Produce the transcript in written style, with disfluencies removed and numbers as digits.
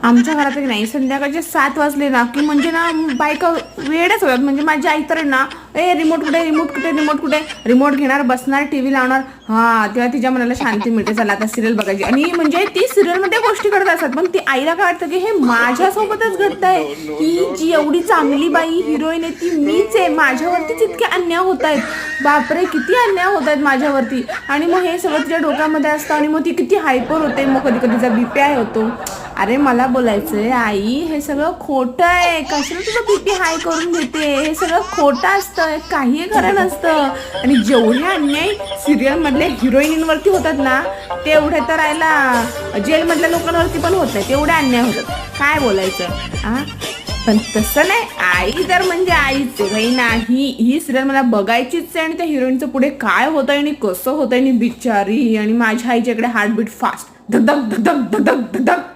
आमच्या घरात की नाही संध्याकाळचे 7 वाजले ना की म्हणजे ना बायका वेळच होतात. म्हणजे माझी आई तर ना रिमोट कुठे रिमोट कुठे रिमोट कुठे रिमोट घेणार बसणार टीव्ही लावणार. हा तेव्हा तिच्या मनाला शांती मिळते. चला आता सिरियल बघायची. आणि म्हणजे ती सिरियल मध्ये गोष्टी करत असतात पण ती आईला काय वाटतं की हे माझ्यासोबतच घडतंय. ही जी एवढी चांगली बाई हिरोईन आहे ती मीच आहे. माझ्यावरतीच इतके अन्याय होत आहेत. बापरे किती अन्याय होत आहेत माझ्यावरती. आणि मग हे सगळं तिच्या डोक्यामध्ये असतं आणि मग ती किती हायपर होते. मग कधी कधी तिचा बीपी हाय होतो. अरे मला बोलायचंय आई हे सगळं खोटं आहे. कशाला तुझं बीपी हाय करून घेते. हे सगळं खोटं असतं. काही खरं नसतं. आणि जेवढे अन्याय सिरियल मधल्या हिरोईनवरती होतात ना तेवढे तर राहिला जेलमधल्या लोकांवरती पण होत नाही. तेवढे अन्याय होतात. काय बोलायचं हा. पण तसं नाही. आई तर म्हणजे आईच आहे भाई. नाही ही सिरियल मला बघायचीच आहे. आणि त्या हिरोईनचं पुढे काय होतंय आणि कसं होतंय आणि बिचारी. आणि माझ्या आईच्या इकडे हार्टबीट फास्ट धक धक धक धक धक धक धक